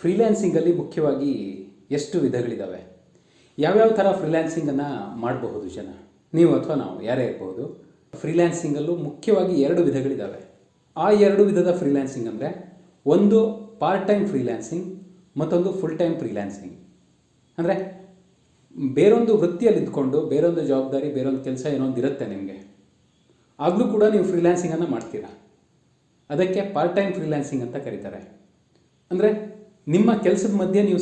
ಫ್ರೀಲ್ಯಾನ್ಸಿಂಗಲ್ಲಿ ಮುಖ್ಯವಾಗಿ ಎಷ್ಟು ವಿಧಗಳಿದ್ದಾವೆ? ಯಾವ್ಯಾವ ಥರ ಫ್ರೀಲ್ಯಾನ್ಸಿಂಗನ್ನು ಮಾಡಬಹುದು ಜನ, ನೀವು ಅಥವಾ ನಾವು ಯಾರೇ ಇರ್ಬೋದು. ಫ್ರೀಲ್ಯಾನ್ಸಿಂಗಲ್ಲೂ ಮುಖ್ಯವಾಗಿ 2 ವಿಧಗಳಿದ್ದಾವೆ. ಆ 2 ವಿಧದ ಫ್ರೀಲ್ಯಾನ್ಸಿಂಗ್ ಅಂದರೆ, ಒಂದು ಪಾರ್ಟ್ ಟೈಮ್ ಫ್ರೀಲ್ಯಾನ್ಸಿಂಗ್, ಮತ್ತೊಂದು ಫುಲ್ ಟೈಮ್ ಫ್ರೀಲ್ಯಾನ್ಸಿಂಗ್. ಅಂದರೆ ಬೇರೊಂದು ವೃತ್ತಿಯಲ್ಲಿ ಇದ್ಕೊಂಡು ಬೇರೊಂದು ಜವಾಬ್ದಾರಿ, ಬೇರೊಂದು ಕೆಲಸ ಏನೊಂದು ಇರುತ್ತೆ ನಿಮಗೆ, ಆಗಲೂ ಕೂಡ ನೀವು ಫ್ರೀಲ್ಯಾನ್ಸಿಂಗನ್ನು ಮಾಡ್ತೀರಾ. ಅದಕ್ಕೆ ಪಾರ್ಟ್ ಟೈಮ್ ಫ್ರೀಲ್ಯಾನ್ಸಿಂಗ್ ಅಂತ ಕರೀತಾರೆ. ಅಂದರೆ ನಿಮ್ಮ ಕೆಲಸದ ಮಧ್ಯೆ ನೀವು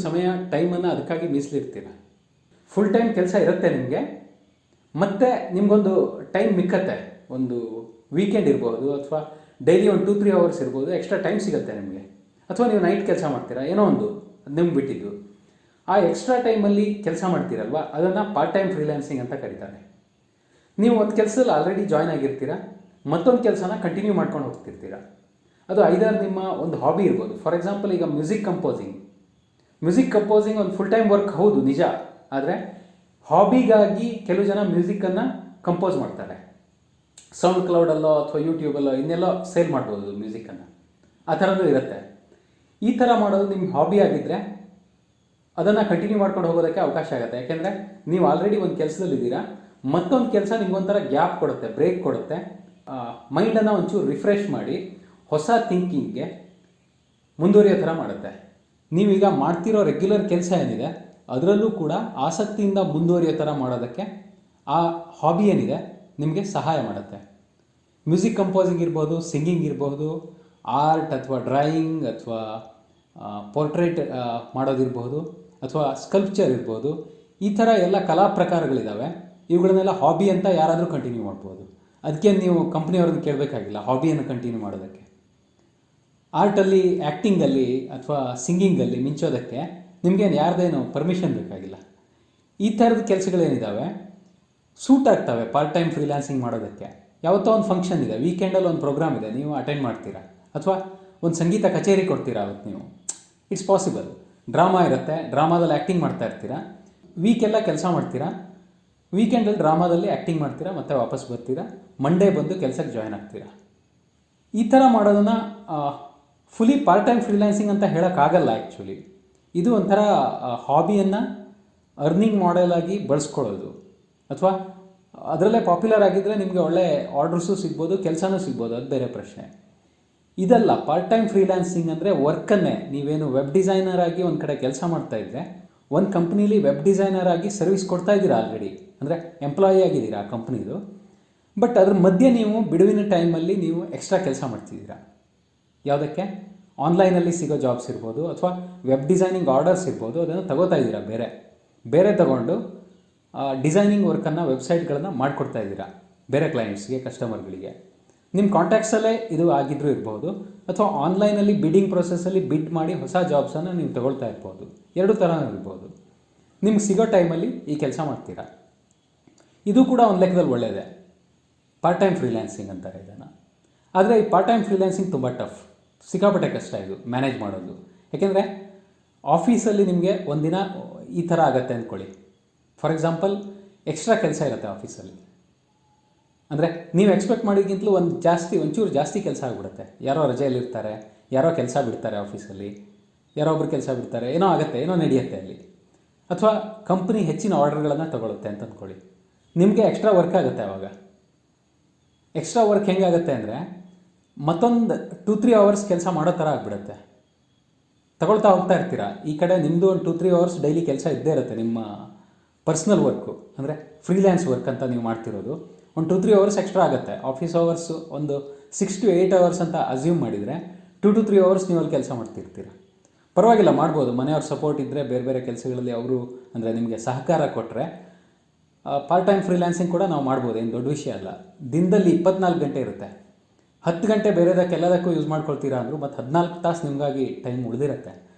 ಟೈಮನ್ನು ಅದಕ್ಕಾಗಿ ಮೀಸಲಿಡ್ತೀರ. ಫುಲ್ ಟೈಮ್ ಕೆಲಸ ಇರುತ್ತೆ ನಿಮಗೆ, ಮತ್ತು ನಿಮಗೊಂದು ಟೈಮ್ ಮಿಕ್ಕತ್ತೆ. ಒಂದು ವೀಕೆಂಡ್ ಇರ್ಬೋದು, ಅಥವಾ ಡೈಲಿ ಒಂದು 2-3 ಅವರ್ಸ್ ಇರ್ಬೋದು, ಎಕ್ಸ್ಟ್ರಾ ಟೈಮ್ ಸಿಗುತ್ತೆ ನಿಮಗೆ. ಅಥವಾ ನೀವು ನೈಟ್ ಕೆಲಸ ಮಾಡ್ತೀರಾ, ಏನೋ ಒಂದು ಅದು ನಿಮ್ಗೆ ಬಿಟ್ಟಿದ್ದು. ಆ ಎಕ್ಸ್ಟ್ರಾ ಟೈಮಲ್ಲಿ ಕೆಲಸ ಮಾಡ್ತೀರಲ್ವ, ಅದನ್ನು ಪಾರ್ಟ್ ಟೈಮ್ ಫ್ರೀಲ್ಯಾನ್ಸಿಂಗ್ ಅಂತ ಕರೀತಾರೆ. ನೀವು ಒಂದು ಕೆಲಸದಲ್ಲಿ ಆಲ್ರೆಡಿ ಜಾಯ್ನ್ ಆಗಿರ್ತೀರ, ಮತ್ತೊಂದು ಕೆಲಸನ ಕಂಟಿನ್ಯೂ ಮಾಡ್ಕೊಂಡು ಹೋಗ್ತಿರ್ತೀರ. ಅದು ಐದರ್ ನಿಮ್ಮ ಒಂದು ಹಾಬಿ ಇರ್ಬೋದು. ಫಾರ್ ಎಕ್ಸಾಂಪಲ್, ಈಗ ಮ್ಯೂಸಿಕ್ ಕಂಪೋಸಿಂಗ್ ಒಂದು ಫುಲ್ ಟೈಮ್ ವರ್ಕ್ ಹೌದು, ನಿಜ. ಆದರೆ ಹಾಬಿಗಾಗಿ ಕೆಲವು ಜನ ಮ್ಯೂಸಿಕ್ಕನ್ನು ಕಂಪೋಸ್ ಮಾಡ್ತಾರೆ. ಸೌಂಡ್ ಕ್ಲೌಡಲ್ಲೋ ಅಥವಾ ಯೂಟ್ಯೂಬಲ್ಲೋ ಇನ್ನೆಲ್ಲೋ ಸೇಲ್ ಮಾಡ್ಬೋದು ಮ್ಯೂಸಿಕ್ಕನ್ನು. ಆ ಥರದ್ದು ಇರುತ್ತೆ. ಈ ಥರ ಮಾಡೋದು ನಿಮ್ಮ ಹಾಬಿ ಆಗಿದ್ದರೆ ಅದನ್ನು ಕಂಟಿನ್ಯೂ ಮಾಡ್ಕೊಂಡು ಹೋಗೋದಕ್ಕೆ ಅವಕಾಶ ಆಗುತ್ತೆ. ಯಾಕೆಂದರೆ ನೀವು ಆಲ್ರೆಡಿ ಒಂದು ಕೆಲಸದಲ್ಲಿದ್ದೀರಾ, ಮತ್ತೊಂದು ಕೆಲಸ ನಿಮಗೊಂಥರ ಗ್ಯಾಪ್ ಕೊಡುತ್ತೆ, ಬ್ರೇಕ್ ಕೊಡುತ್ತೆ. ಮೈಂಡನ್ನು ಒಂಚೂರು ರಿಫ್ರೆಶ್ ಮಾಡಿ ಹೊಸ ಥಿಂಕಿಂಗ್ಗೆ ಮುಂದುವರಿಯೋ ಥರ ಮಾಡುತ್ತೆ. ನೀವೀಗ ಮಾಡ್ತಿರೋ ರೆಗ್ಯುಲರ್ ಕೆಲಸ ಏನಿದೆ ಅದರಲ್ಲೂ ಕೂಡ ಆಸಕ್ತಿಯಿಂದ ಮುಂದುವರಿಯೋ ಥರ ಮಾಡೋದಕ್ಕೆ ಆ ಹಾಬಿ ಏನಿದೆ ನಿಮಗೆ ಸಹಾಯ ಮಾಡುತ್ತೆ. ಮ್ಯೂಸಿಕ್ ಕಂಪೋಸಿಂಗ್ ಇರ್ಬೋದು, ಸಿಂಗಿಂಗ್ ಇರ್ಬೋದು, ಆರ್ಟ್ ಅಥವಾ ಡ್ರಾಯಿಂಗ್ ಅಥವಾ ಪೋರ್ಟ್ರೇಟ್ ಮಾಡೋದಿರ್ಬೋದು, ಅಥವಾ ಸ್ಕಲ್ಪ್ಚರ್ ಇರ್ಬೋದು. ಈ ಥರ ಎಲ್ಲ ಕಲಾ ಪ್ರಕಾರಗಳಿದ್ದಾವೆ. ಇವುಗಳನ್ನೆಲ್ಲ ಹಾಬಿ ಅಂತ ಯಾರಾದರೂ ಕಂಟಿನ್ಯೂ ಮಾಡ್ಬೋದು. ಅದಕ್ಕೆ ನೀವು ಕಂಪ್ನಿಯವ್ರನ್ನ ಕೇಳಬೇಕಾಗಿಲ್ಲ ಹಾಬಿಯನ್ನು ಕಂಟಿನ್ಯೂ ಮಾಡೋದಕ್ಕೆ. ಆರ್ಟಲ್ಲಿ, ಆ್ಯಕ್ಟಿಂಗಲ್ಲಿ ಅಥವಾ ಸಿಂಗಿಂಗಲ್ಲಿ ಮಿಂಚೋದಕ್ಕೆ ನಿಮಗೇನು ಯಾರ್ದೇನು ಪರ್ಮಿಷನ್ ಬೇಕಾಗಿಲ್ಲ. ಈ ಥರದ ಕೆಲಸಗಳೇನಿದ್ದಾವೆ ಸೂಟ್ ಆಗ್ತವೆ ಪಾರ್ಟ್ ಟೈಮ್ ಫ್ರೀಲ್ಯಾನ್ಸಿಂಗ್ ಮಾಡೋದಕ್ಕೆ. ಯಾವತ್ತೋ ಒಂದು ಫಂಕ್ಷನ್ ಇದೆ, ವೀಕೆಂಡಲ್ಲಿ ಒಂದು ಪ್ರೋಗ್ರಾಮ್ ಇದೆ, ನೀವು ಅಟೆಂಡ್ ಮಾಡ್ತೀರಾ, ಅಥವಾ ಒಂದು ಸಂಗೀತ ಕಚೇರಿ ಕೊಡ್ತೀರಾ ಅವತ್ತು ನೀವು. It's possible. ಡ್ರಾಮಾ ಇರುತ್ತೆ, ಡ್ರಾಮಾದಲ್ಲಿ ಆ್ಯಕ್ಟಿಂಗ್ ಮಾಡ್ತಾ ಇರ್ತೀರಾ, ವೀಕೆಲ್ಲ ಕೆಲಸ ಮಾಡ್ತೀರಾ, ವೀಕೆಂಡಲ್ಲಿ ಡ್ರಾಮಾದಲ್ಲಿ ಆ್ಯಕ್ಟಿಂಗ್ ಮಾಡ್ತೀರಾ, ಮತ್ತೆ ವಾಪಸ್ ಬರ್ತೀರಾ, ಮಂಡೇ ಬಂದು ಕೆಲಸಕ್ಕೆ ಜಾಯ್ನ್ ಆಗ್ತೀರಾ. ಈ ಥರ ಮಾಡೋದನ್ನು ಫುಲಿ ಪಾರ್ಟ್ ಟೈಮ್ ಫ್ರೀಲ್ಯಾನ್ಸಿಂಗ್ ಅಂತ ಹೇಳೋಕ್ಕಾಗಲ್ಲ. ಆ್ಯಕ್ಚುಲಿ ಇದು ಒಂಥರ ಹಾಬಿಯನ್ನು ಅರ್ನಿಂಗ್ ಮಾಡೆಲ್ ಆಗಿ ಬಳಸ್ಕೊಳ್ಳೋದು, ಅಥವಾ ಅದರಲ್ಲೇ ಪಾಪ್ಯುಲರ್ ಆಗಿದ್ದರೆ ನಿಮಗೆ ಒಳ್ಳೆ ಆರ್ಡರ್ಸು ಸಿಗ್ಬೋದು, ಕೆಲಸನೂ ಸಿಗ್ಬೋದು, ಅದು ಬೇರೆ ಪ್ರಶ್ನೆ. ಇದಲ್ಲ ಪಾರ್ಟ್ ಟೈಮ್ ಫ್ರೀಲ್ಯಾನ್ಸಿಂಗ್ ಅಂದರೆ ವರ್ಕನ್ನೇ. ನೀವೇನು ವೆಬ್ ಡಿಸೈನರ್ ಆಗಿ ಒಂದು ಕಡೆ ಕೆಲಸ ಮಾಡ್ತಾಯಿದ್ರೆ, ಒಂದು ಕಂಪ್ನೀಲಿ ವೆಬ್ ಡಿಸೈನರ್ ಆಗಿ ಸರ್ವಿಸ್ ಕೊಡ್ತಾ ಇದ್ದೀರಾ ಆಲ್ರೆಡಿ, ಅಂದರೆ ಎಂಪ್ಲಾಯಿ ಆಗಿದ್ದೀರಾ ಆ ಕಂಪ್ನಿದು. ಬಟ್ ಅದ್ರ ಮಧ್ಯೆ ನೀವು ಬಿಡುವಿನ ಟೈಮಲ್ಲಿ ನೀವು ಎಕ್ಸ್ಟ್ರಾ ಕೆಲಸ ಮಾಡ್ತಿದ್ದೀರಾ. ಯಾವುದಕ್ಕೆ? ಆನ್ಲೈನಲ್ಲಿ ಸಿಗೋ ಜಾಬ್ಸ್ ಇರ್ಬೋದು, ಅಥವಾ ವೆಬ್ ಡಿಸೈನಿಂಗ್ ಆರ್ಡರ್ಸ್ ಇರ್ಬೋದು, ಅದನ್ನು ತಗೋತಾ ಇದ್ದೀರಾ. ಬೇರೆ ತಗೊಂಡು ಡಿಸೈನಿಂಗ್ ವರ್ಕನ್ನು, ವೆಬ್ಸೈಟ್ಗಳನ್ನು ಮಾಡಿಕೊಡ್ತಾ ಇದ್ದೀರಾ ಬೇರೆ ಕ್ಲೈಂಟ್ಸ್ಗೆ, ಕಸ್ಟಮರ್ಗಳಿಗೆ. ನಿಮ್ಮ ಕಾಂಟ್ಯಾಕ್ಟ್ಸಲ್ಲೇ ಇದು ಆಗಿದ್ರೂ ಇರ್ಬೋದು, ಅಥವಾ ಆನ್ಲೈನಲ್ಲಿ ಬಿಡ್ಡಿಂಗ್ ಪ್ರೊಸೆಸ್ಸಲ್ಲಿ ಬಿಡ್ ಮಾಡಿ ಹೊಸ ಜಾಬ್ಸನ್ನು ನೀವು ತಗೊಳ್ತಾ ಇರ್ಬೋದು. 2 ಥರ ಇರ್ಬೋದು. ನಿಮ್ಗೆ ಸಿಗೋ ಟೈಮಲ್ಲಿ ಈ ಕೆಲಸ ಮಾಡ್ತೀರಾ. ಇದು ಕೂಡ ಒಂದು ಲೆಕ್ಕದಲ್ಲಿ ಒಳ್ಳೆಯದೇ, ಪಾರ್ಟ್ ಟೈಮ್ ಫ್ರೀಲ್ಯಾನ್ಸಿಂಗ್ ಅಂತಾರೆ ಇದನ್ನು. ಆದರೆ ಈ ಪಾರ್ಟ್ ಟೈಮ್ ಫ್ರೀಲ್ಯಾನ್ಸಿಂಗ್ ತುಂಬ ಟಫ್, ಸಿಕ್ಕಾಪಟ್ಟೆ ಕಷ್ಟ ಇದು ಮ್ಯಾನೇಜ್ ಮಾಡೋದು. ಯಾಕೆಂದರೆ ಆಫೀಸಲ್ಲಿ ನಿಮಗೆ ಒಂದಿನ ಈ ಥರ ಆಗುತ್ತೆ ಅಂದ್ಕೊಳ್ಳಿ. ಫಾರ್ ಎಕ್ಸಾಂಪಲ್, ಎಕ್ಸ್ಟ್ರಾ ಕೆಲಸ ಇರುತ್ತೆ ಆಫೀಸಲ್ಲಿ. ಅಂದರೆ ನೀವು ಎಕ್ಸ್ಪೆಕ್ಟ್ ಮಾಡಿದ್ಗಿಂತಲೂ ಒಂಚೂರು ಜಾಸ್ತಿ ಕೆಲಸ ಆಗಿಬಿಡುತ್ತೆ. ಯಾರೋ ರಜೆಯಲ್ಲಿರ್ತಾರೆ, ಯಾರೋ ಕೆಲಸ ಬಿಡ್ತಾರೆ ಆಫೀಸಲ್ಲಿ, ಯಾರೋ ಒಬ್ರು ಕೆಲಸ ಬಿಡ್ತಾರೆ, ಏನೋ ಆಗುತ್ತೆ, ಏನೋ ನಡೆಯುತ್ತೆ ಅಲ್ಲಿ. ಅಥವಾ ಕಂಪ್ನಿ ಹೆಚ್ಚಿನ ಆರ್ಡರ್ಗಳನ್ನು ತಗೊಳುತ್ತೆ ಅಂತ ಅಂದ್ಕೊಳ್ಳಿ. ನಿಮಗೆ ಎಕ್ಸ್ಟ್ರಾ ವರ್ಕ್ ಆಗುತ್ತೆ. ಆವಾಗ ಎಕ್ಸ್ಟ್ರಾ ವರ್ಕ್ ಹೆಂಗಾಗುತ್ತೆ ಅಂದರೆ, ಮತ್ತೊಂದು 2-3 ಅವರ್ಸ್ ಕೆಲಸ ಮಾಡೋ ಥರ ಆಗಿಬಿಡುತ್ತೆ. ತಗೊಳ್ತಾ ಹೋಗ್ತಾ ಇರ್ತೀರಾ. ಈ ಕಡೆ ನಿಮ್ಮದು ಒಂದು 2-3 ಅವರ್ಸ್ ಡೈಲಿ ಕೆಲಸ ಇದ್ದೇ ಇರುತ್ತೆ. ನಿಮ್ಮ ಪರ್ಸ್ನಲ್ ವರ್ಕು, ಅಂದರೆ ಫ್ರೀಲ್ಯಾನ್ಸ್ ವರ್ಕ್ ಅಂತ ನೀವು ಮಾಡ್ತಿರೋದು, ಒಂದು 2-3 ಅವರ್ಸ್ ಎಕ್ಸ್ಟ್ರಾ ಆಗುತ್ತೆ. ಆಫೀಸ್ ಅವರ್ಸು ಒಂದು 6 to 8 ಅವರ್ಸ್ ಅಂತ ಅಸ್ಯೂಮ್ ಮಾಡಿದರೆ 2 to 3 ಅವರ್ಸ್ ನೀವು ಅಲ್ಲಿ ಕೆಲಸ ಮಾಡ್ತಿರ್ತೀರ. ಪರವಾಗಿಲ್ಲ, ಮಾಡ್ಬೋದು. ಮನೆಯವ್ರ ಸಪೋರ್ಟ್ ಇದ್ದರೆ, ಬೇರೆ ಕೆಲಸಗಳಲ್ಲಿ ಅವರು ಅಂದರೆ ನಿಮಗೆ ಸಹಕಾರ ಕೊಟ್ಟರೆ ಪಾರ್ಟ್ ಟೈಮ್ ಫ್ರೀಲ್ಯಾನ್ಸಿಂಗ್ ಕೂಡ ನಾವು ಮಾಡ್ಬೋದು. ಏನು ದೊಡ್ಡ ವಿಷಯ ಅಲ್ಲ. ದಿನದಲ್ಲಿ 24 ಗಂಟೆ ಇರುತ್ತೆ. 10 ಗಂಟೆ ಬೇರೆದಕ್ಕೆಲ್ಲದಕ್ಕೂ ಯೂಸ್ ಮಾಡ್ಕೊಳ್ತೀರಾ ಅಂದರು, ಮತ್ತು 14 ತಾಸು ನಿಮಗಾಗಿ ಟೈಮ್ ಉಳಿದಿರುತ್ತೆ.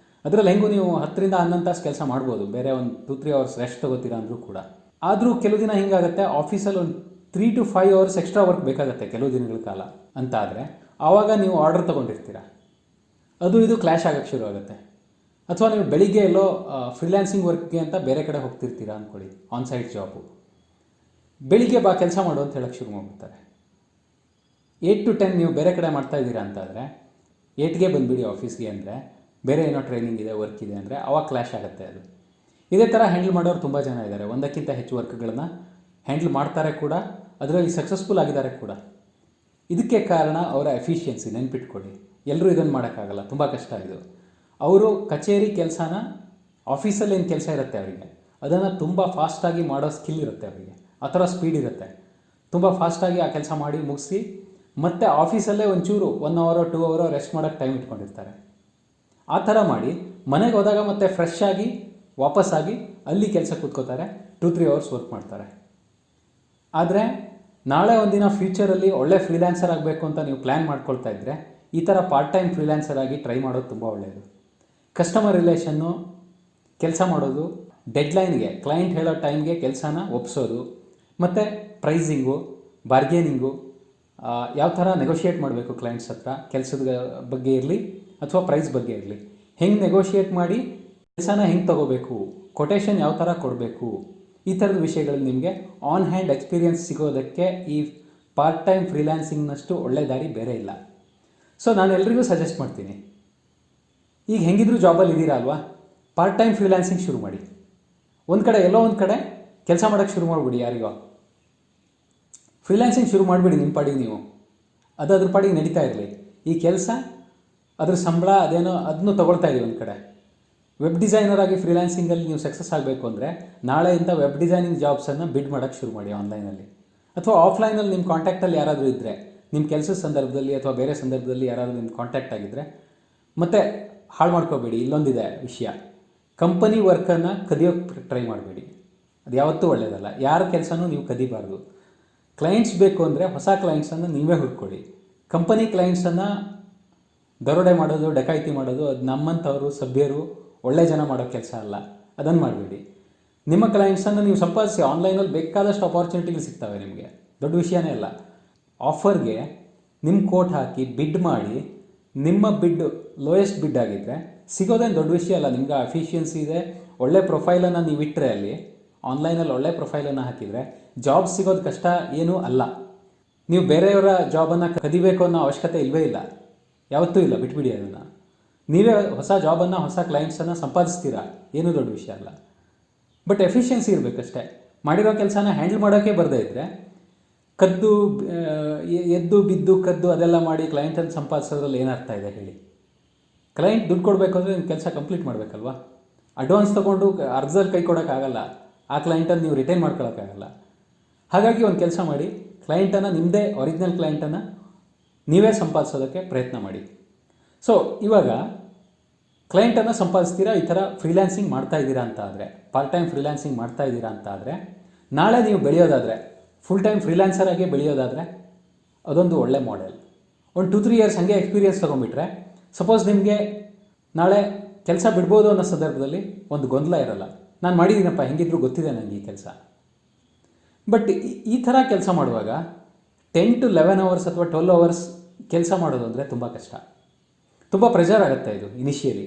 ಅದರಲ್ಲಿ ಹೆಂಗೂ ನೀವು 10ರಿಂದ 11 ತಾಸು ಕೆಲಸ ಮಾಡ್ಬೋದು. ಬೇರೆ ಒಂದು 2-3 ಅವರ್ಸ್ ರೆಸ್ಟ್ ತೊಗೋತೀರಾ ಅಂದರೂ ಕೂಡ. ಆದರೂ ಕೆಲವು ದಿನ ಹಿಂಗಾಗುತ್ತೆ, ಆಫೀಸಲ್ಲಿ ಒಂದು 3 to 5 ಅವರ್ಸ್ ಎಕ್ಸ್ಟ್ರಾ ವರ್ಕ್ ಬೇಕಾಗುತ್ತೆ ಕೆಲವು ದಿನಗಳ ಕಾಲ ಅಂತ. ಆದರೆ ಆವಾಗ ನೀವು ಆರ್ಡರ್ ತೊಗೊಂಡಿರ್ತೀರ, ಅದು ಇದು ಕ್ಲ್ಯಾಶ್ ಆಗೋಕ್ಕೆ ಶುರು ಆಗುತ್ತೆ. ಅಥವಾ ನೀವು ಬೆಳಿಗ್ಗೆ ಎಲ್ಲೋ ಫ್ರೀಲ್ಯಾನ್ಸಿಂಗ್ ವರ್ಕ್ಗೆ ಅಂತ ಬೇರೆ ಕಡೆ ಹೋಗ್ತಿರ್ತೀರಾ ಅಂದ್ಕೊಳ್ಳಿ, ಆನ್ಸೈಟ್ ಜಾಬು. ಬೆಳಿಗ್ಗೆ ಬಾ ಕೆಲಸ ಮಾಡು ಅಂತ ಹೇಳೋಕ್ಕೆ ಶುರು ಮಾಡ್ಬಿಡ್ತಾರೆ. 8 to 10 ನೀವು ಬೇರೆ ಕಡೆ ಮಾಡ್ತಾಯಿದ್ದೀರಾ ಅಂತಾದರೆ 8ಗೆ ಬಂದುಬಿಡಿ ಆಫೀಸ್ಗೆ ಅಂದರೆ ಬೇರೆ ಏನೋ ಟ್ರೈನಿಂಗ್ ಇದೆ, ವರ್ಕ್ ಇದೆ ಅಂದರೆ ಅವಾಗ ಕ್ಲ್ಯಾಶ್ ಆಗುತ್ತೆ ಅದು. ಇದೇ ಥರ ಹ್ಯಾಂಡಲ್ ಮಾಡೋರು ತುಂಬ ಜನ ಇದ್ದಾರೆ. ಒಂದಕ್ಕಿಂತ ಹೆಚ್ಚು ವರ್ಕ್ಗಳನ್ನು ಹ್ಯಾಂಡಲ್ ಮಾಡ್ತಾರೆ ಕೂಡ, ಅದರಲ್ಲಿ ಸಕ್ಸಸ್ಫುಲ್ ಆಗಿದ್ದಾರೆ ಕೂಡ. ಇದಕ್ಕೆ ಕಾರಣ ಅವರ ಎಫಿಷಿಯನ್ಸಿ. ನೆನ್ಪಿಟ್ಕೊಳ್ಳಿ, ಎಲ್ಲರೂ ಇದನ್ನು ಮಾಡೋಕ್ಕಾಗಲ್ಲ, ತುಂಬ ಕಷ್ಟ ಇದು. ಅವರು ಕಚೇರಿ ಕೆಲಸನ, ಆಫೀಸಲ್ಲಿ ಏನು ಕೆಲಸ ಇರುತ್ತೆ ಅವರಿಗೆ, ಅದನ್ನು ತುಂಬ ಫಾಸ್ಟಾಗಿ ಮಾಡೋ ಸ್ಕಿಲ್ ಇರುತ್ತೆ ಅವರಿಗೆ, ಆ ಥರ ಸ್ಪೀಡ್ ಇರುತ್ತೆ. ತುಂಬ ಫಾಸ್ಟಾಗಿ ಆ ಕೆಲಸ ಮಾಡಿ ಮುಗಿಸಿ ಮತ್ತು ಆಫೀಸಲ್ಲೇ ಒಂಚೂರು 1 ಅವರ್ 2 ಅವರ್ ರೆಸ್ಟ್ ಮಾಡೋಕ್ಕೆ ಟೈಮ್ ಇಟ್ಕೊಂಡಿರ್ತಾರೆ. ಆ ಥರ ಮಾಡಿ ಮನೆಗೆ ಹೋದಾಗ ಮತ್ತೆ ಫ್ರೆಶ್ ಆಗಿ ವಾಪಸ್ಸಾಗಿ ಅಲ್ಲಿ ಕೆಲಸ ಕೂತ್ಕೋತಾರೆ, 2-3 ಅವರ್ಸ್ ವರ್ಕ್ ಮಾಡ್ತಾರೆ. ಆದರೆ ನಾಳೆ ಒಂದಿನ ಫ್ಯೂಚರಲ್ಲಿ ಒಳ್ಳೆ ಫ್ರೀಲ್ಯಾನ್ಸರ್ ಆಗಬೇಕು ಅಂತ ನೀವು ಪ್ಲ್ಯಾನ್ ಮಾಡ್ಕೊಳ್ತಾ ಇದ್ದರೆ ಈ ಥರ ಪಾರ್ಟ್ ಟೈಮ್ ಫ್ರೀಲ್ಯಾನ್ಸರ್ ಆಗಿ ಟ್ರೈ ಮಾಡೋದು ತುಂಬ ಒಳ್ಳೆಯದು. ಕಸ್ಟಮರ್ ರಿಲೇಷನ್ನು ಕೆಲಸ ಮಾಡೋದು, ಡೆಡ್ಲೈನ್ಗೆ ಕ್ಲೈಂಟ್ ಹೇಳೋ ಟೈಮ್ಗೆ ಕೆಲಸನ ಒಪ್ಪಿಸೋದು, ಮತ್ತು ಪ್ರೈಸಿಂಗು, ಬಾರ್ಗೇನಿಂಗು, ಯಾವ ಥರ ನೆಗೋಷಿಯೇಟ್ ಮಾಡಬೇಕು ಕ್ಲೈಂಟ್ಸ್ ಹತ್ರ, ಕೆಲಸದ ಬಗ್ಗೆ ಇರಲಿ ಅಥವಾ ಪ್ರೈಸ್ ಬಗ್ಗೆ ಇರಲಿ, ಹೆಂಗೆ ನೆಗೋಷಿಯೇಟ್ ಮಾಡಿ ಕೆಲಸನ ಹೆಂಗೆ ತೊಗೋಬೇಕು, ಕೊಟೇಶನ್ ಯಾವ ಥರ ಕೊಡಬೇಕು, ಈ ಥರದ ವಿಷಯಗಳಲ್ಲಿ ನಿಮಗೆ ಆನ್ ಹ್ಯಾಂಡ್ ಎಕ್ಸ್ಪೀರಿಯನ್ಸ್ ಸಿಗೋದಕ್ಕೆ ಈ ಪಾರ್ಟ್ ಟೈಮ್ ಫ್ರೀಲ್ಯಾನ್ಸಿಂಗ್ನಷ್ಟು ಒಳ್ಳೆ ದಾರಿ ಬೇರೆ ಇಲ್ಲ. ಸೊ ನಾನು ಎಲ್ರಿಗೂ ಸಜೆಸ್ಟ್ ಮಾಡ್ತೀನಿ, ಈಗ ಹೆಂಗಿದ್ರು ಜಾಬಲ್ಲಿ ಇದ್ದೀರಾ ಅಲ್ವಾ, ಪಾರ್ಟ್ ಟೈಮ್ ಫ್ರೀಲ್ಯಾನ್ಸಿಂಗ್ ಶುರು ಮಾಡಿ. ಎಲ್ಲೋ ಒಂದು ಕಡೆ ಕೆಲಸ ಮಾಡೋಕ್ಕೆ ಶುರು ಮಾಡಿಬಿಡಿ. ಯಾರಿಗೋ ಫ್ರೀಲ್ಯಾನ್ಸಿಂಗ್ ಶುರು ಮಾಡಿಬಿಡಿ ನಿಮ್ಮ ಪಾಡಿಗೆ ನೀವು, ಅದ್ರ ಪಾಡಿಗೆ ನಡೀತಾ ಇರಲಿ. ಈ ಕೆಲಸ ಅದ್ರ ಸಂಬಳ ಅದೇನೋ ಅದನ್ನು ತೊಗೊಳ್ತಾ ಇದ್ದೀವಿ ಒಂದು ಕಡೆ. ವೆಬ್ ಡಿಸೈನರ್ ಆಗಿ ಫ್ರೀಲ್ಯಾನ್ಸಿಂಗಲ್ಲಿ ನೀವು ಸಕ್ಸಸ್ ಆಗಬೇಕು ಅಂದರೆ ನಾಳೆಯಿಂದ ವೆಬ್ ಡಿಸೈನಿಂಗ್ ಜಾಬ್ಸನ್ನು ಬಿಡ್ ಮಾಡೋಕ್ಕೆ ಶುರು ಮಾಡಿ ಆನ್ಲೈನಲ್ಲಿ. ಅಥವಾ ಆಫ್ಲೈನಲ್ಲಿ ನಿಮ್ಮ ಕಾಂಟ್ಯಾಕ್ಟಲ್ಲಿ ಯಾರಾದರೂ ಇದ್ದರೆ, ನಿಮ್ಮ ಕೆಲಸದ ಸಂದರ್ಭದಲ್ಲಿ ಅಥವಾ ಬೇರೆ ಸಂದರ್ಭದಲ್ಲಿ ಯಾರಾದರೂ ನಿಮ್ಮ ಕಾಂಟ್ಯಾಕ್ಟ್ ಆಗಿದ್ದರೆ, ಮತ್ತು ಹಾಳು ಮಾಡ್ಕೋಬೇಡಿ. ಇಲ್ಲೊಂದಿದೆ ವಿಷಯ, ಕಂಪನಿ ವರ್ಕನ್ನು ಕದಿಯೋಕ್ಕೆ ಟ್ರೈ ಮಾಡಬೇಡಿ. ಅದು ಯಾವತ್ತೂ ಒಳ್ಳೆಯದಲ್ಲ. ಯಾರ ಕೆಲಸನೂ ನೀವು ಕದಿಬಾರ್ದು. ಕ್ಲೈಂಟ್ಸ್ ಬೇಕು ಅಂದರೆ ಹೊಸ ಕ್ಲೈಂಟ್ಸನ್ನು ನೀವೇ ಹುಡ್ಕೊಳ್ಳಿ. ಕಂಪನಿ ಕ್ಲೈಂಟ್ಸನ್ನು ದರೋಡೆ ಮಾಡೋದು, ಡಕಾಯಿತಿ ಮಾಡೋದು, ಅದು ನಮ್ಮಂಥವರು ಸಭ್ಯರು ಒಳ್ಳೆ ಜನ ಮಾಡೋ ಕೆಲಸ ಅಲ್ಲ. ಅದನ್ನು ಮಾಡಬೇಡಿ. ನಿಮ್ಮ ಕ್ಲೈಂಟ್ಸನ್ನು ನೀವು ಸಂಪಾದಿಸಿ. ಆನ್ಲೈನಲ್ಲಿ ಬೇಕಾದಷ್ಟು ಅಪಾರ್ಚುನಿಟಿಗಳು ಸಿಗ್ತವೆ ನಿಮಗೆ, ದೊಡ್ಡ ವಿಷಯನೇ ಅಲ್ಲ. ಆಫರ್ಗೆ ನಿಮ್ಮ ಕೋಟ್ ಹಾಕಿ ಬಿಡ್ ಮಾಡಿ, ನಿಮ್ಮ ಬಿಡ್ ಲೋಯೆಸ್ಟ್ ಬಿಡ್ ಆಗಿದ್ದರೆ ಸಿಗೋದೇನು ದೊಡ್ಡ ವಿಷಯ ಅಲ್ಲ. ನಿಮ್ಗೆ ಎಫಿಷಿಯನ್ಸಿ ಇದೆ, ಒಳ್ಳೆ ಪ್ರೊಫೈಲನ್ನು ನೀವು ಇಟ್ಟರೆ ಅಲ್ಲಿ ಆನ್ಲೈನಲ್ಲಿ ಒಳ್ಳೆ ಪ್ರೊಫೈಲನ್ನು ಹಾಕಿದರೆ ಜಾಬ್ ಸಿಗೋದು ಕಷ್ಟ ಏನೂ ಅಲ್ಲ. ನೀವು ಬೇರೆಯವರ ಜಾಬನ್ನು ಕದಿಬೇಕು ಅನ್ನೋ ಅವಶ್ಯಕತೆ ಇಲ್ಲವೇ ಇಲ್ಲ, ಯಾವತ್ತೂ ಇಲ್ಲ. ಬಿಟ್ಬಿಡಿ ಅದನ್ನು. ನೀವೇ ಹೊಸ ಜಾಬನ್ನು, ಹೊಸ ಕ್ಲೈಂಟ್ಸನ್ನು ಸಂಪಾದಿಸ್ತೀರಾ, ಏನೂ ದೊಡ್ಡ ವಿಷಯ ಅಲ್ಲ. ಬಟ್ ಎಫಿಷಿಯನ್ಸಿ ಇರಬೇಕಷ್ಟೇ. ಮಾಡಿರೋ ಕೆಲಸನ ಹ್ಯಾಂಡಲ್ ಮಾಡೋಕ್ಕೆ ಬರದೇ ಇದ್ದರೆ ಕದ್ದು ಎದ್ದು ಬಿದ್ದು ಕದ್ದು ಅದೆಲ್ಲ ಮಾಡಿ ಕ್ಲೈಂಟನ್ನು ಸಂಪಾದಿಸೋದ್ರಲ್ಲಿ ಏನರ್ಥ ಇದೆ ಹೇಳಿ? ಕ್ಲೈಂಟ್ ದುಡ್ಡು ಕೊಡಬೇಕು ಅಂದರೆ ನಿಮ್ಮ ಕೆಲಸ ಕಂಪ್ಲೀಟ್ ಮಾಡಬೇಕಲ್ವಾ? ಅಡ್ವಾನ್ಸ್ ತೊಗೊಂಡು ಅರ್ಧದಲ್ಲಿ ಕೈ ಕೊಡೋಕ್ಕಾಗಲ್ಲ. ಆ ಕ್ಲೈಂಟನ್ನು ನೀವು ರಿಟೈನ್ ಮಾಡ್ಕೊಳ್ಳೋಕ್ಕಾಗಲ್ಲ. ಹಾಗಾಗಿ ಒಂದು ಕೆಲಸ ಮಾಡಿ, ಕ್ಲೈಂಟನ್ನು, ನಿಮ್ಮದೇ ಒರಿಜಿನಲ್ ಕ್ಲೈಂಟನ್ನು ನೀವೇ ಸಂಪಾದಿಸೋದಕ್ಕೆ ಪ್ರಯತ್ನ ಮಾಡಿ. ಸೊ ಇವಾಗ ಕ್ಲೈಂಟನ್ನು ಸಂಪಾದಿಸ್ತೀರಾ, ಈ ಥರ ಫ್ರೀಲ್ಯಾನ್ಸಿಂಗ್ ಮಾಡ್ತಾ ಇದ್ದೀರಾ ಅಂತ ಆದರೆ, ಪಾರ್ಟ್ ಟೈಮ್ ಫ್ರೀಲ್ಯಾನ್ಸಿಂಗ್ ಮಾಡ್ತಾ ಇದ್ದೀರಾ ಅಂತ ಆದರೆ, ನಾಳೆ ನೀವು ಬೆಳೆಯೋದಾದರೆ, ಫುಲ್ ಟೈಮ್ ಫ್ರೀಲ್ಯಾನ್ಸರ್ ಆಗಿ ಬೆಳೆಯೋದಾದರೆ ಅದೊಂದು ಒಳ್ಳೆ ಮಾಡೆಲ್. ಒಂದು 2-3 ಇಯರ್ಸ್ ಹಾಗೆ ಎಕ್ಸ್ಪೀರಿಯನ್ಸ್ ತೊಗೊಂಡ್ಬಿಟ್ರೆ, ಸಪೋಸ್ ನಿಮಗೆ ನಾಳೆ ಕೆಲಸ ಬಿಡ್ಬೋದು ಅನ್ನೋ ಸಂದರ್ಭದಲ್ಲಿ ಒಂದು ಗೊಂದಲ ಇರಲ್ಲ. ನಾನು ಮಾಡಿದ್ದೀನಪ್ಪ, ಹೆಂಗಿದ್ರು ಗೊತ್ತಿದೆ ನನಗೆ ಈ ಕೆಲಸ. ಬಟ್ ಈ ಥರ ಕೆಲಸ ಮಾಡುವಾಗ 10 to 11 ಅವರ್ಸ್ ಅಥವಾ 12 ಅವರ್ಸ್ ಕೆಲಸ ಮಾಡೋದು ಅಂದರೆ ತುಂಬ ಕಷ್ಟ, ತುಂಬ ಪ್ರೆಷರ್ ಆಗುತ್ತೆ. ಇದು ಇನಿಷಿಯಲಿ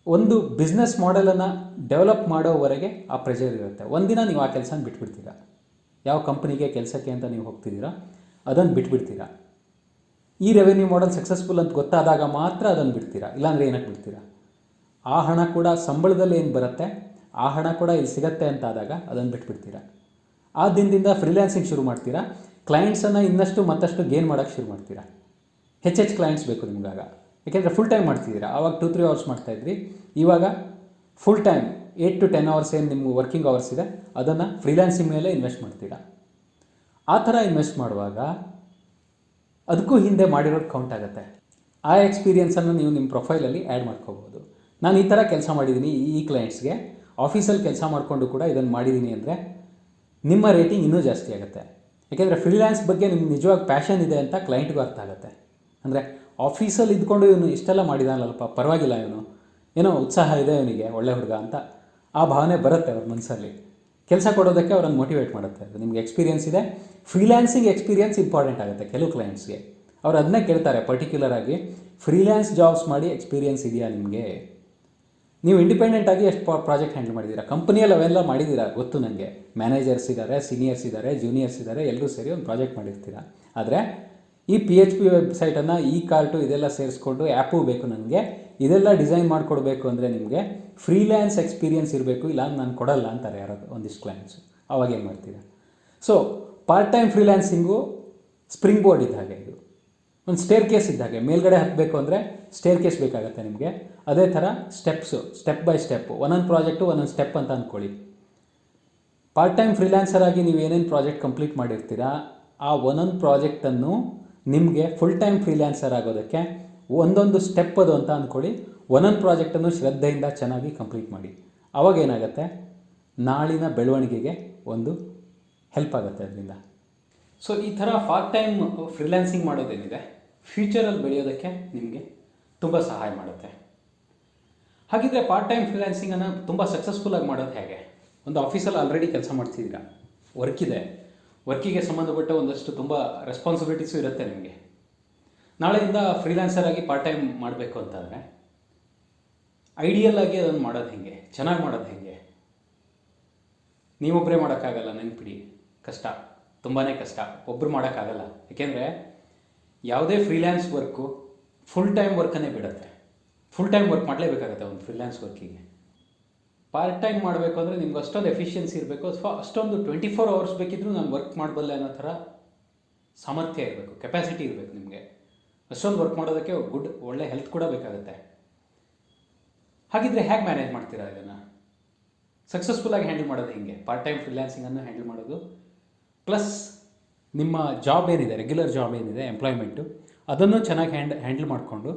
ಒಂದು ಬಿಸ್ನೆಸ್ ಮಾಡೆಲನ್ನು ಡೆವಲಪ್ ಮಾಡೋವರೆಗೆ ಆ ಪ್ರೆಷರ್ ಇರುತ್ತೆ. ಒಂದಿನ ನೀವು ಆ ಕೆಲಸನ ಬಿಟ್ಬಿಡ್ತೀರಾ. ಯಾವ ಕಂಪ್ನಿಗೆ ಕೆಲಸಕ್ಕೆ ಅಂತ ನೀವು ಹೋಗ್ತಿದ್ದೀರಾ ಅದನ್ನು ಬಿಟ್ಬಿಡ್ತೀರಾ. ಈ ರೆವೆನ್ಯೂ ಮಾಡೆಲ್ ಸಕ್ಸಸ್ಫುಲ್ ಅಂತ ಗೊತ್ತಾದಾಗ ಮಾತ್ರ ಅದನ್ನು ಬಿಡ್ತೀರಾ, ಇಲ್ಲಾಂದರೆ ಏನಕ್ಕೆ ಬಿಡ್ತೀರಾ? ಆ ಹಣ ಕೂಡ ಸಂಬಳದಲ್ಲಿ ಏನು ಬರುತ್ತೆ ಆ ಹಣ ಕೂಡ ಇಲ್ಲಿ ಸಿಗತ್ತೆ ಅಂತ ಆದಾಗ ಅದನ್ನು ಬಿಟ್ಬಿಡ್ತೀರಾ. ಆ ದಿನದಿಂದ ಫ್ರೀಲ್ಯಾನ್ಸಿಂಗ್ ಶುರು ಮಾಡ್ತೀರಾ. ಕ್ಲೈಂಟ್ಸನ್ನು ಇನ್ನಷ್ಟು ಮತ್ತಷ್ಟು ಗೇನ್ ಮಾಡೋಕ್ಕೆ ಶುರು ಮಾಡ್ತೀರಾ. ಹೆಚ್ಚೆಚ್ಚು ಕ್ಲೈಂಟ್ಸ್ ಬೇಕು ನಿಮಗಾಗ, ಯಾಕೆಂದರೆ ಫುಲ್ ಟೈಮ್ ಮಾಡ್ತಿದ್ದೀರಾ. ಆವಾಗ 2-3 ಅವರ್ಸ್ ಮಾಡ್ತಾಯಿದ್ರಿ, ಇವಾಗ ಫುಲ್ ಟೈಮ್ 8 to 10 ಅವರ್ಸ್ ಏನು ನಿಮ್ಮ ವರ್ಕಿಂಗ್ ಅವರ್ಸ್ ಇದೆ ಅದನ್ನು ಫ್ರೀಲ್ಯಾನ್ಸಿಂಗ್ ಮೇಲೆ ಇನ್ವೆಸ್ಟ್ ಮಾಡ್ತೀರಾ. ಆ ಥರ ಇನ್ವೆಸ್ಟ್ ಮಾಡುವಾಗ ಅದಕ್ಕೂ ಹಿಂದೆ ಮಾಡಿರೋದು ಕೌಂಟ್ ಆಗುತ್ತೆ. ಆ ಎಕ್ಸ್ಪೀರಿಯೆನ್ಸನ್ನು ನೀವು ನಿಮ್ಮ ಪ್ರೊಫೈಲಲ್ಲಿ ಆ್ಯಡ್ ಮಾಡ್ಕೋಬೋದು. ನಾನು ಈ ಥರ ಕೆಲಸ ಮಾಡಿದ್ದೀನಿ ಈ ಕ್ಲೈಂಟ್ಸ್ಗೆ, ಆಫೀಸಲ್ಲಿ ಕೆಲಸ ಮಾಡಿಕೊಂಡು ಕೂಡ ಇದನ್ನು ಮಾಡಿದ್ದೀನಿ ಅಂದರೆ ನಿಮ್ಮ ರೇಟಿಂಗ್ ಇನ್ನೂ ಜಾಸ್ತಿ ಆಗುತ್ತೆ. ಯಾಕೆಂದರೆ ಫ್ರೀಲ್ಯಾನ್ಸ್ ಬಗ್ಗೆ ನಿಮ್ಗೆ ನಿಜವಾಗಿ ಪ್ಯಾಷನ್ ಇದೆ ಅಂತ ಕ್ಲೈಂಟ್ಗೂ ಅರ್ಥ ಆಗುತ್ತೆ. ಅಂದರೆ ಆಫೀಸಲ್ಲಿ ಇದ್ಕೊಂಡು ಇವನು ಇಷ್ಟೆಲ್ಲ ಮಾಡಿದಾನಲ್ಪ, ಪರವಾಗಿಲ್ಲ, ಇವನು ಏನೋ ಉತ್ಸಾಹ ಇದೆ ಇವನಿಗೆ, ಒಳ್ಳೆ ಹುಡುಗ ಅಂತ ಆ ಭಾವನೆ ಬರುತ್ತೆ ಅವ್ರ ಮನಸ್ಸಲ್ಲಿ. ಕೆಲಸ ಕೊಡೋದಕ್ಕೆ ಅವ್ರನ್ನ ಮೋಟಿವೇಟ್ ಮಾಡುತ್ತೆ. ಅದು ನಿಮ್ಗೆ ಎಕ್ಸ್ಪೀರಿಯನ್ಸ್ ಇದೆ. ಫ್ರೀಲ್ಯಾನ್ಸಿಂಗ್ ಎಕ್ಸ್ಪೀರಿಯನ್ಸ್ ಇಂಪಾರ್ಟೆಂಟ್ ಆಗುತ್ತೆ ಕೆಲವು ಕ್ಲೈಂಟ್ಸ್ಗೆ. ಅವ್ರು ಅದನ್ನೇ ಕೇಳ್ತಾರೆ ಪರ್ಟಿಕ್ಯುಲರ್ ಆಗಿ, ಫ್ರೀಲ್ಯಾನ್ಸ್ ಜಾಬ್ಸ್ ಮಾಡಿ ಎಕ್ಸ್ಪೀರಿಯನ್ಸ್ ಇದೆಯಾ ನಿಮಗೆ? ನೀವು ಇಂಡಿಪೆಂಡೆಂಟ್ ಆಗಿ ಎಷ್ಟು ಪ್ರಾಜೆಕ್ಟ್ ಹ್ಯಾಂಡಲ್ ಮಾಡಿದ್ದೀರಾ? ಕಂಪ್ನಿಯಲ್ಲಿ ಅವೆಲ್ಲ ಮಾಡಿದ್ದೀರಾ ಗೊತ್ತು ನನಗೆ. ಮ್ಯಾನೇಜರ್ಸ್ ಇದ್ದಾರೆ, ಸೀನಿಯರ್ಸ್ ಇದ್ದಾರೆ, ಜೂನಿಯರ್ಸ್ ಇದ್ದಾರೆ, ಎಲ್ಲರೂ ಸೇರಿ ಒಂದು ಪ್ರಾಜೆಕ್ಟ್ ಮಾಡಿರ್ತೀರ. ಆದರೆ ಈ PHP ವೆಬ್ಸೈಟನ್ನು, ಈ ಕಾರ್ಟು ಇದೆಲ್ಲ ಸೇರಿಸ್ಕೊಂಡು ಆ್ಯಪು ಬೇಕು ನನಗೆ, ಇದೆಲ್ಲ ಡಿಸೈನ್ ಮಾಡಿಕೊಡ್ಬೇಕು ಅಂದರೆ ನಿಮಗೆ ಫ್ರೀಲ್ಯಾನ್ಸ್ ಎಕ್ಸ್ಪೀರಿಯನ್ಸ್ ಇರಬೇಕು, ಇಲ್ಲ ನಾನು ಕೊಡಲ್ಲ ಅಂತಾರೆ ಯಾರಾದ್ರು ಒಂದಿಷ್ಟು ಕ್ಲೈಂಟ್ಸು. ಅವಾಗ ಏನು ಮಾಡ್ತೀರಾ? So part time freelancing springboard ಇದ್ದ ಹಾಗೆ, ಇದು ಒಂದು ಸ್ಟೇರ್ ಕೇಸ್ ಇದ್ದ ಹಾಗೆ. ಮೇಲ್ಗಡೆ ಹತ್ತಬೇಕು ಅಂದರೆ ಸ್ಟೇರ್ ಕೇಸ್ ಬೇಕಾಗುತ್ತೆ ನಿಮಗೆ. ಅದೇ ಥರ ಸ್ಟೆಪ್ಸು, ಸ್ಟೆಪ್ ಬೈ ಸ್ಟೆಪ್ಪು, ಒಂದೊಂದು ಪ್ರಾಜೆಕ್ಟು ಒಂದೊಂದು ಸ್ಟೆಪ್ ಅಂತ ಅಂದ್ಕೊಳ್ಳಿ. ಪಾರ್ಟ್ ಟೈಮ್ ಫ್ರೀಲ್ಯಾನ್ಸರ್ ಆಗಿ ನೀವು ಏನೇನು ಪ್ರಾಜೆಕ್ಟ್ ಕಂಪ್ಲೀಟ್ ಮಾಡಿರ್ತೀರಾ, ಆ ಒಂದೊಂದು ಪ್ರಾಜೆಕ್ಟನ್ನು ನಿಮಗೆ ಫುಲ್ ಟೈಮ್ ಫ್ರೀಲ್ಯಾನ್ಸರ್ ಆಗೋದಕ್ಕೆ ಒಂದೊಂದು ಸ್ಟೆಪ್ ಅದು ಅಂತ ಅಂದ್ಕೊಳ್ಳಿ. ಒಂದೊಂದು ಪ್ರಾಜೆಕ್ಟನ್ನು ಶ್ರದ್ಧೆಯಿಂದ ಚೆನ್ನಾಗಿ ಕಂಪ್ಲೀಟ್ ಮಾಡಿ. ಆವಾಗ ಏನಾಗುತ್ತೆ, ನಾಳಿನ ಬೆಳವಣಿಗೆಗೆ ಒಂದು ಹೆಲ್ಪ್ ಆಗುತ್ತೆ ಅದರಿಂದ. ಸೊ ಈ ಥರ ಪಾರ್ಟ್ ಟೈಮ್ ಫ್ರೀಲ್ಯಾನ್ಸಿಂಗ್ ಮಾಡೋದೇನಿದೆ, ಫ್ಯೂಚರಲ್ಲಿ ಬೆಳೆಯೋದಕ್ಕೆ ನಿಮಗೆ ತುಂಬ ಸಹಾಯ ಮಾಡುತ್ತೆ. ಹಾಗಿದ್ರೆ ಪಾರ್ಟ್ ಟೈಮ್ ಫ್ರೀಲ್ಯಾನ್ಸಿಂಗನ್ನು ತುಂಬ ಸಕ್ಸಸ್ಫುಲ್ಲಾಗಿ ಮಾಡೋದು ಹೇಗೆ? ಒಂದು ಆಫೀಸಲ್ಲಿ ಆಲ್ರೆಡಿ ಕೆಲಸ ಮಾಡ್ತಿದ್ದೀರಾ, ವರ್ಕ್ ಇದೆ, ವರ್ಕಿಗೆ ಸಂಬಂಧಪಟ್ಟ ಒಂದಷ್ಟು ತುಂಬ ರೆಸ್ಪಾನ್ಸಿಬಿಲಿಟೀಸು ಇರುತ್ತೆ ನಿಮಗೆ. ನಾಳೆಯಿಂದ ಫ್ರೀಲ್ಯಾನ್ಸರ್ ಆಗಿ ಪಾರ್ಟ್ ಟೈಮ್ ಮಾಡಬೇಕು ಅಂತಂದರೆ ಐಡಿಯಲ್ ಆಗಿ ಅದನ್ನು ಮಾಡೋದು ಹೇಗೆ, ಚೆನ್ನಾಗಿ ಮಾಡೋದು ಹೇಗೆ? ನೀವೊಬ್ಬರೇ ಮಾಡೋಕ್ಕಾಗಲ್ಲ, ನೆನಪಿಡಿ, ಕಷ್ಟ, ತುಂಬಾ ಕಷ್ಟ, ಒಬ್ಬರು ಮಾಡೋಕ್ಕಾಗಲ್ಲ. ಏಕೆಂದರೆ ಯಾವುದೇ ಫ್ರೀಲ್ಯಾನ್ಸ್ ವರ್ಕು ಫುಲ್ ಟೈಮ್ ವರ್ಕನ್ನೇ ಬಿಡುತ್ತೆ. ಫುಲ್ ಟೈಮ್ ವರ್ಕ್ ಮಾಡಲೇಬೇಕಾಗತ್ತೆ ಒಂದು ಫ್ರೀಲ್ಯಾನ್ಸ್ ವರ್ಕಿಗೆ. ಪಾರ್ಟ್ ಟೈಮ್ ಮಾಡಬೇಕು ಅಂದರೆ ನಿಮ್ಗೆ ಅಷ್ಟೊಂದು ಎಫಿಷಿಯನ್ಸಿ ಇರಬೇಕು, ಅಥವಾ ಅಷ್ಟೊಂದು 24 hours ಬೇಕಿದ್ರೂ ನಾನು ವರ್ಕ್ ಮಾಡಬಲ್ಲೆ ಅನ್ನೋ ಥರ ಸಾಮರ್ಥ್ಯ ಇರಬೇಕು, ಕೆಪಾಸಿಟಿ ಇರಬೇಕು ನಿಮಗೆ. ಅಷ್ಟೊಂದು ವರ್ಕ್ ಮಾಡೋದಕ್ಕೆ ಒಳ್ಳೆ ಹೆಲ್ತ್ ಕೂಡ ಬೇಕಾಗುತ್ತೆ. ಹಾಗಿದ್ರೆ ಹೇಗೆ ಮ್ಯಾನೇಜ್ ಮಾಡ್ತೀರಾ ಇದನ್ನು? ಸಕ್ಸಸ್ಫುಲ್ಲಾಗಿ ಹ್ಯಾಂಡಲ್ ಮಾಡೋದು ಹಿಂಗೆ, ಪಾರ್ಟ್ ಟೈಮ್ ಫ್ರೀಲ್ಯಾನ್ಸಿಂಗನ್ನು ಹ್ಯಾಂಡಲ್ ಮಾಡೋದು, ಪ್ಲಸ್ ನಿಮ್ಮ ಜಾಬ್ ಏನಿದೆ, ರೆಗ್ಯುಲರ್ ಜಾಬ್ ಏನಿದೆ, ಎಂಪ್ಲಾಯ್ಮೆಂಟು, ಅದನ್ನು ಚೆನ್ನಾಗಿ ಹ್ಯಾಂಡಲ್ ಮಾಡಿಕೊಂಡು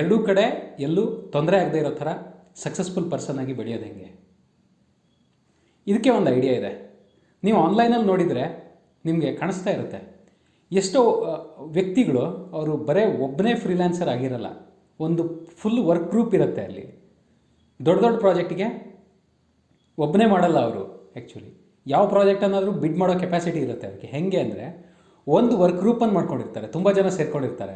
ಎರಡೂ ಕಡೆ ಎಲ್ಲೂ ತೊಂದರೆ ಆಗದೆ ಇರೋ ಥರ ಸಕ್ಸಸ್ಫುಲ್ ಪರ್ಸನ್ ಆಗಿ ಬೆಳೆಯೋದು ಹೆಂಗೆ? ಇದಕ್ಕೆ ಒಂದು ಐಡಿಯಾ ಇದೆ. ನೀವು ಆನ್ಲೈನಲ್ಲಿ ನೋಡಿದರೆ ನಿಮಗೆ ಕಾಣಿಸ್ತಾ ಇರುತ್ತೆ, ಎಷ್ಟೋ ವ್ಯಕ್ತಿಗಳು ಅವರು ಬರೀ ಒಬ್ಬನೇ ಫ್ರೀಲ್ಯಾನ್ಸರ್ ಆಗಿರಲ್ಲ, ಒಂದು ಫುಲ್ ವರ್ಕ್ ಗ್ರೂಪ್ ಇರುತ್ತೆ. ಅಲ್ಲಿ ದೊಡ್ಡ ದೊಡ್ಡ ಪ್ರಾಜೆಕ್ಟಿಗೆ ಒಬ್ಬನೇ ಮಾಡಲ್ಲ ಅವರು. ಆ್ಯಕ್ಚುಲಿ ಯಾವ ಪ್ರಾಜೆಕ್ಟ್ ಅನ್ನೋದ್ರೂ ಬಿಡ್ ಮಾಡೋ ಕೆಪಾಸಿಟಿ ಇರುತ್ತೆ ಅದಕ್ಕೆ. ಹೆಂಗೆ ಅಂದರೆ ಒಂದು ವರ್ಕ್ ಗ್ರೂಪನ್ನು ಮಾಡ್ಕೊಂಡಿರ್ತಾರೆ, ತುಂಬ ಜನ ಸೇರ್ಕೊಂಡಿರ್ತಾರೆ.